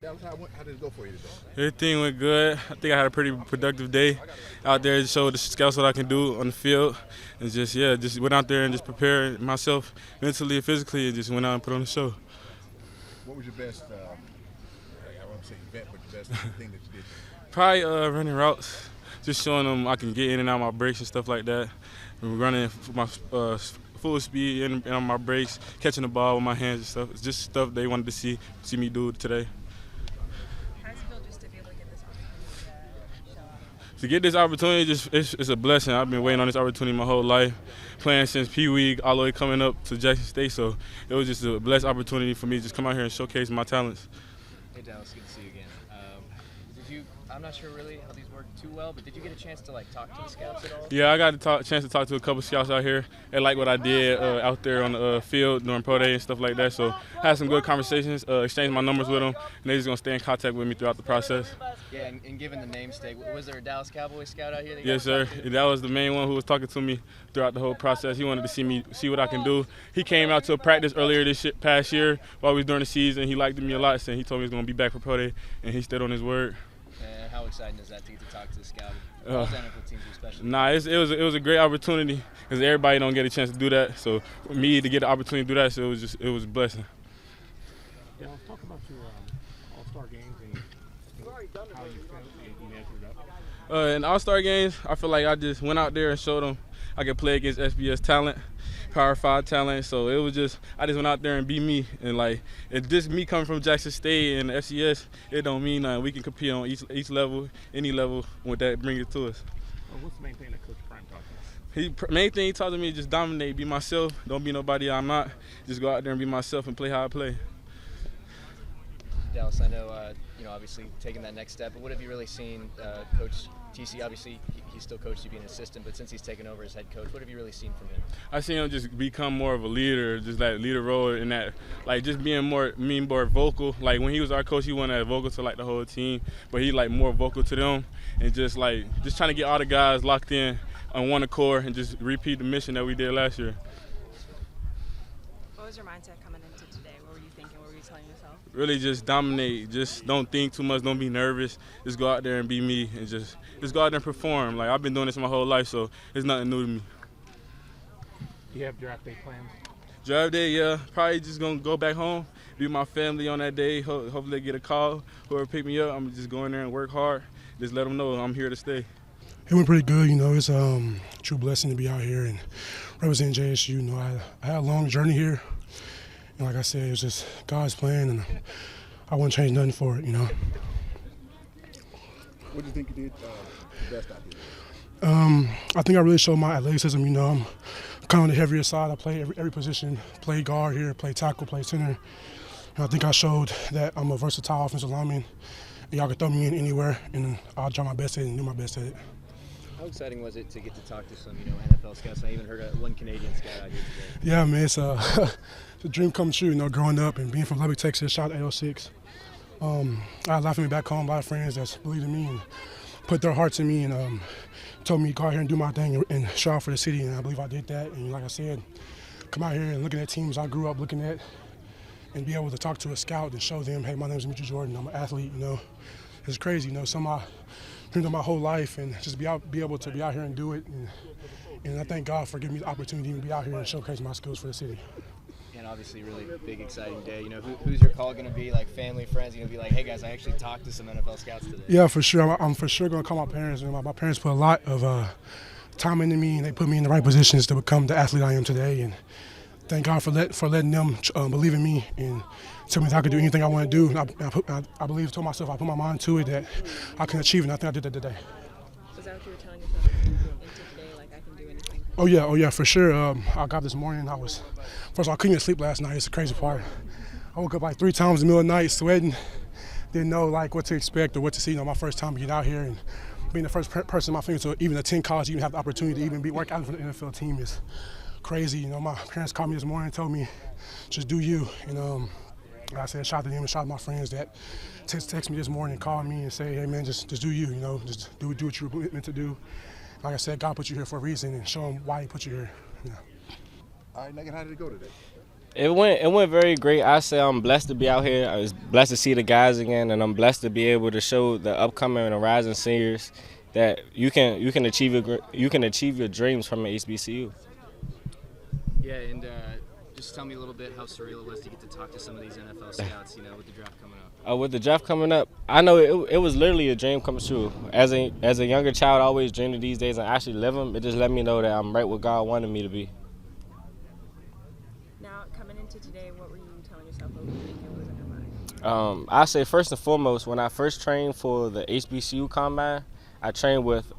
How did it go for you today? Everything went good. I think I had a pretty productive day out there to show the scouts what I can do on the field. And just went out there and just prepared myself mentally and physically and just went out and put on the show. What was your best, I won't say event, but your best thing that you did? Probably running routes, just showing them I can get in and out of my breaks and stuff like that. And running my full speed in on my breaks, catching the ball with my hands and stuff. It's just stuff they wanted to see me do today. How does it feel just to be able to get this opportunity to show off? To get this opportunity, it's a blessing. I've been waiting on this opportunity my whole life, playing since Pee Wee all the way coming up to Jackson State. So it was just a blessed opportunity for me to just come out here and showcase my talents. Hey Dallas, good to see you again. I'm not sure really how these work too well, but did you get a chance to talk to the scouts at all? Yeah, I got a chance to talk to a couple scouts out here. They like what I did out there on the field during pro day and stuff like that. So I had some good conversations, exchanged my numbers with them, and they're just gonna stay in contact with me throughout the process. Yeah, and given the namesake, was there a Dallas Cowboys scout out here? Yes, sir. That was the main one who was talking to me throughout the whole process. He wanted to see what I can do. He came out to a practice earlier past year while we was during the season. He liked me a lot, and he told me he was gonna be back for pro day, and he stayed on his word. And how exciting is that to get to talk to the scout? All NFL teams especially. Nah, it was a great opportunity because everybody don't get a chance to do that. So for me to get the opportunity to do that, so it was a blessing. Yeah, let's talk about your All-Star games and how you felt you measured up. In All-Star games, I feel like I just went out there and showed them I could play against SBS talent, Power 5 talent. So I just went out there and be me. And if just me coming from Jackson State and FCS, it don't mean nothing. We can compete on each level, any level, with that bring it to us. What's the main thing that Coach Prime taught you? Main thing he taught me is just dominate, be myself, don't be nobody I'm not. Just go out there and be myself and play how I play. Dallas, I know, obviously taking that next step, but what have you really seen Coach TC? Obviously, he still coached you being an assistant, but since he's taken over as head coach, what have you really seen from him? I seen him just become more of a leader, just like leader role in that, just being more vocal. Like when he was our coach, he wasn't as vocal to the whole team, but he more vocal to them and just trying to get all the guys locked in on one accord and just repeat the mission that we did last year. What was your mindset coming into today? What were you thinking? What were you telling yourself? Really just dominate. Just don't think too much. Don't be nervous. Just go out there and be me and just go out there and perform. I've been doing this my whole life, so it's nothing new to me. Do you have draft day plans? Draft day, yeah. Probably just going to go back home, be with my family on that day. Hopefully they get a call. Whoever pick me up, I'm just go in there and work hard. Just let them know I'm here to stay. It went pretty good. It's a true blessing to be out here and represent JSU. I had a long journey here. And like I said, it was just God's plan, and I wouldn't change nothing for it, What do you think you did the best out here? I think I really showed my athleticism. I'm kind of on the heavier side. I play every position, play guard here, play tackle, play center. And I think I showed that I'm a versatile offensive lineman. And y'all can throw me in anywhere, and I'll try my best at it and do my best at it. How exciting was it to get to talk to some, NFL scouts? I even heard one Canadian scout out here today. Yeah, man, it's a dream come true, growing up and being from Lubbock, Texas, shot 806. I had a lot of family back home, a lot of friends that believed in me and put their hearts in me and told me to go out here and do my thing and show out for the city, and I believe I did that. And like I said, come out here and looking at teams I grew up looking at and be able to talk to a scout and show them, hey, my name is Mitchell Jordan, I'm an athlete, It's crazy, something I dreamed of my whole life, and just be able to be out here and do it. And I thank God for giving me the opportunity to be out here and showcase my skills for the city. And obviously, really big, exciting day. Who's your call going to be? Family, friends? You're going to be like, hey guys, I actually talked to some NFL scouts today. Yeah, for sure. I'm for sure going to call my parents. My parents put a lot of time into me, and they put me in the right positions to become the athlete I am today. And thank God for letting them believe in me and tell me that I could do anything I want to do. And I told myself, I put my mind to it, that I can achieve it, and I think I did that today. Was that what you were telling yourself into today? I can do anything? Oh yeah, for sure. I got up this morning. First of all, I couldn't get sleep last night. It's the crazy part. I woke up 3 times in the middle of the night, sweating. Didn't know what to expect or what to see. My first time to get out here and being the first person in my family to even attend college, even have the opportunity to even work out for the NFL team is crazy. My parents called me this morning and told me, just do you. And like I said, shout out to them and shout out to my friends that text me this morning and called me and say, hey man, just do you. Just do what you were meant to do. Like I said, God put you here for a reason, and show him why He put you here. All right, Megan, how did it go today? It went very great. I say I'm blessed to be out here. I was blessed to see the guys again, and I'm blessed to be able to show the upcoming and rising seniors that you can achieve your dreams from an HBCU. Yeah, and just tell me a little bit how surreal it was to get to talk to some of these NFL scouts, with the draft coming up. With the draft coming up, I know it was literally a dream come true. As a younger child, I always dreamed of these days and actually live them. It just let me know that I'm right where God wanted me to be. Now, coming into today, what were you telling yourself? What were you thinking was in your mind? I say first and foremost, when I first trained for the HBCU combine, I trained with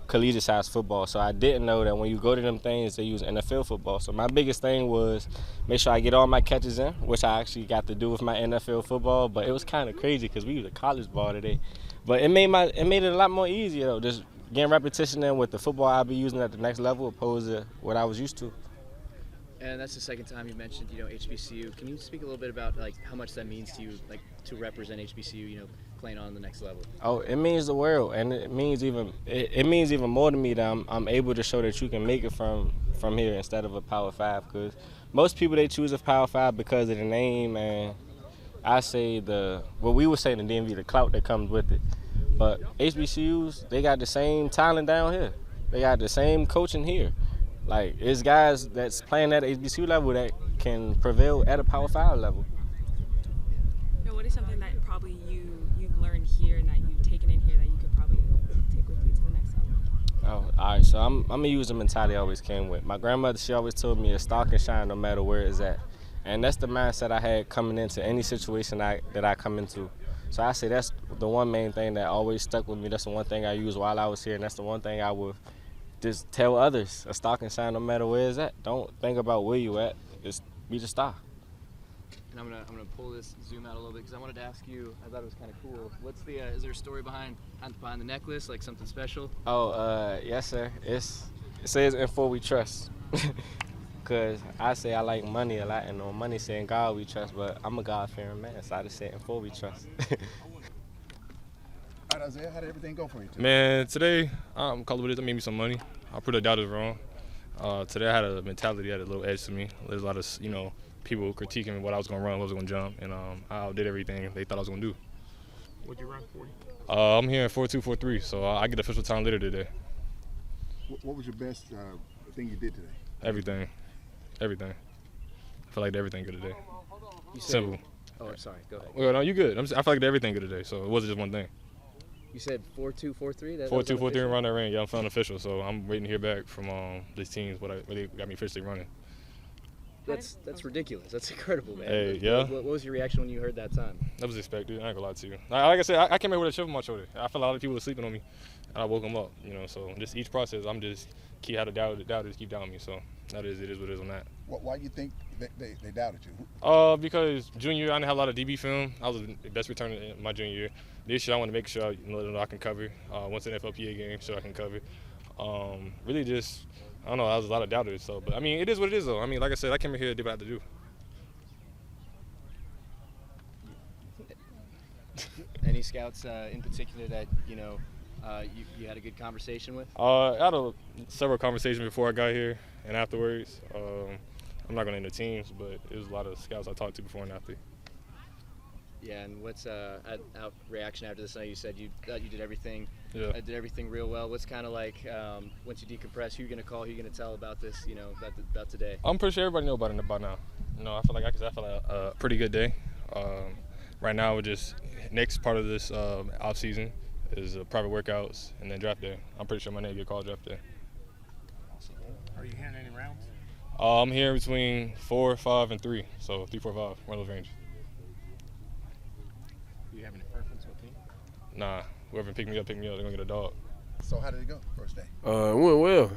collegiate size football, so I didn't know that when you go to them things, they use NFL football. So my biggest thing was make sure I get all my catches in, which I actually got to do with my NFL football. But it was kind of crazy because we was a college ball today. But it made it a lot more easier though, just getting repetition in with the football I'll be using at the next level opposed to what I was used to. And that's the second time you mentioned, HBCU. Can you speak a little bit about how much that means to you, to represent HBCU, playing on the next level? Oh, it means the world, and it means even more to me that I'm able to show that you can make it from here instead of a Power 5. Because most people they choose a Power 5 because of the name, and I say what we would say in the DMV, the clout that comes with it. But HBCUs, they got the same talent down here. They got the same coaching here. Like, it's guys that's playing at HBCU level that can prevail at a Power 5 level. Now, what is something that probably you've learned here and that you've taken in here that you could probably take with you to the next level? Oh, all right. So I'm gonna use the mentality I always came with. My grandmother, she always told me to stalk and shine no matter where it's at, and that's the mindset I had coming into any situation that I come into. So I say that's the one main thing that always stuck with me. That's the one thing I used while I was here, and that's the one thing I would just tell others: a stalk and shine no matter where it's at. Don't think about where you at. Just be the star. And I'm gonna pull this zoom out a little bit because I wanted to ask you. I thought it was kind of cool. What's the? Is there a story behind the necklace, like something special? Oh, yes, sir. It says "In full we trust," cause I say I like money a lot, and on money saying God we trust. But I'm a God-fearing man, so I just say "In full we trust." All right, Isaiah, how did everything go for you today? Man, today I'm a couple of days made me some money. I put the doubters wrong. Today I had a mentality, had a little edge to me. There's a lot of people critiquing what I was gonna run, what I was gonna jump, and I outdid everything they thought I was gonna do. What'd you run 40? I'm here in 4.243, so I get official time later today. What was your best thing you did today? Everything. I feel like everything good today. Simple. Oh, I'm sorry. Go ahead. Well, no, you good. I feel like everything good today, so it wasn't just one thing. You said 4.243. 4.243 and run that ran. Yeah, I'm feeling official, so I'm waiting to hear back from these teams what they got me officially running. That's ridiculous. That's incredible, man. Hey, yeah. What was your reaction when you heard that time? That was expected. I ain't gonna lie to you. Like I said, I came here with a chip on my shoulder. I feel a lot of people were sleeping on me, and I woke them up. So just each process, I'm just keep how the doubters keep doubting me. So it is what it is on that. Why do you think they doubted you? Because junior year I didn't have a lot of DB film. I was the best returner in my junior year. This year I want to make sure I can cover. Once an FLPA game, sure I can cover. Really just. I don't know, I was a lot of doubters, but I mean, it is what it is, though. I mean, like I said, I came here to do what I have to do. Any scouts in particular that you had a good conversation with? I had several conversations before I got here and afterwards. I'm not going to name the teams, but it was a lot of scouts I talked to before and after. Yeah, and what's out reaction after this night? You said you did everything. Yeah. Did everything real well. What's kind of like once you decompress? Who you gonna call? Who you gonna tell about this? About today. I'm pretty sure everybody knows about it by now. I feel like a pretty good day. Right now, we're just next part of this off season is private workouts and then draft day. I'm pretty sure my name get called draft day. Are you hearing any rounds? I'm here between 4, 5, and 3. So 3, 4, 5, one of those range. Do you have any preference with team? Nah, whoever pick me up, they're gonna get a dog. So how did it go first day? It went well.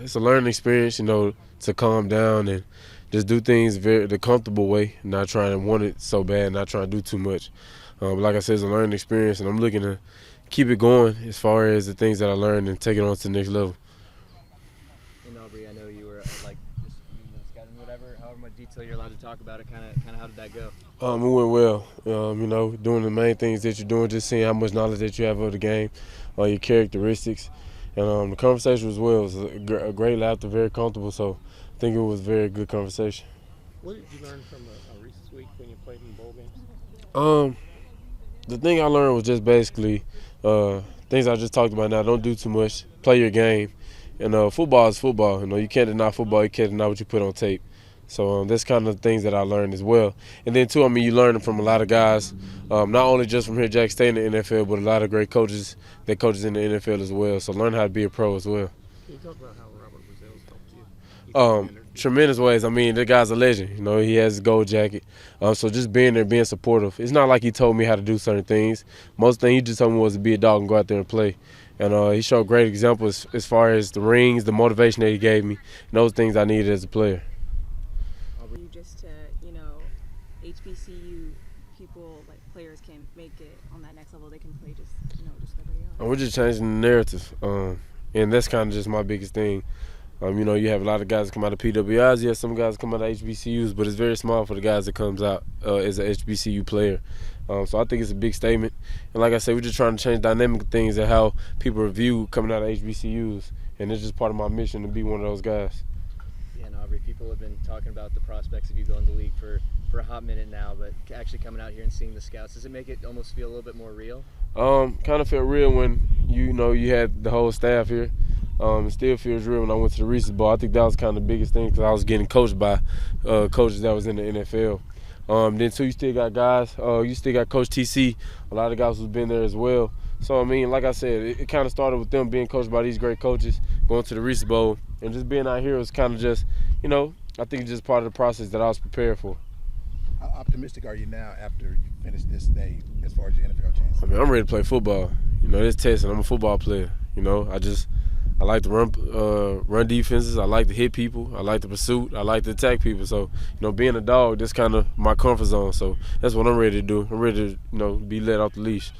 It's a learning experience, to calm down and just do things the comfortable way, not trying to want it so bad, not trying to do too much. But like I said, it's a learning experience, and I'm looking to keep it going as far as the things that I learned and take it on to the next level. And Aubrey, I know you were scouting however much detail you're allowed to talk about it. Kind of how did that go? It went well. Doing the main things that you're doing, just seeing how much knowledge that you have of the game, your characteristics. And the conversation was well. It was a great laughter, very comfortable. So I think it was a very good conversation. What did you learn from a recent week when you played in bowl games? The thing I learned was just basically things I just talked about now. Don't do too much. Play your game. And football is football. You know, you can't deny football. You can't deny what you put on tape. So that's kind of the things that I learned as well. And then, too, I mean, you learn from a lot of guys, not only just from here, Jack State in the NFL, but a lot of great coaches that coaches in the NFL as well. So learn how to be a pro as well. Can you talk about how Robert Brazil's helped you? Tremendous ways. I mean, the guy's a legend. You know, he has his gold jacket. So just being there, being supportive. It's not like he told me how to do certain things. Most things he just told me was to be a dog and go out there and play. And he showed great examples as far as the rings, the motivation that he gave me, and those things I needed as a player. You just to, HBCU people, like players can make it on that next level. They can play just everybody else. And we're just changing the narrative. And that's kind of just my biggest thing. You have a lot of guys that come out of PWIs. You have some guys that come out of HBCUs, but it's very small for the guys that comes out as an HBCU player. So I think it's a big statement. And like I said, we're just trying to change dynamic things and how people review coming out of HBCUs. And it's just part of my mission to be one of those guys. Yeah, and Aubrey, people have been talking about the prospects of you going to the league for a hot minute now, but actually coming out here and seeing the scouts, does it make it almost feel a little bit more real? Kind of felt real when you had the whole staff here. It still feels real when I went to the Reese's Bowl. I think that was kind of the biggest thing because I was getting coached by coaches that was in the NFL. Then too, you still got guys. You still got Coach TC. A lot of guys who's been there as well. So I mean, like I said, it kind of started with them being coached by these great coaches, going to the Reese's Bowl, and just being out here was kind of just, I think it's just part of the process that I was prepared for. How optimistic are you now after you finish this day as far as your NFL chances? I mean, I'm ready to play football. It's testing. I'm a football player. I like to run defenses. I like to hit people. I like the pursuit. I like to attack people. So, being a dog, that's kind of my comfort zone. So that's what I'm ready to do. I'm ready to, be let off the leash.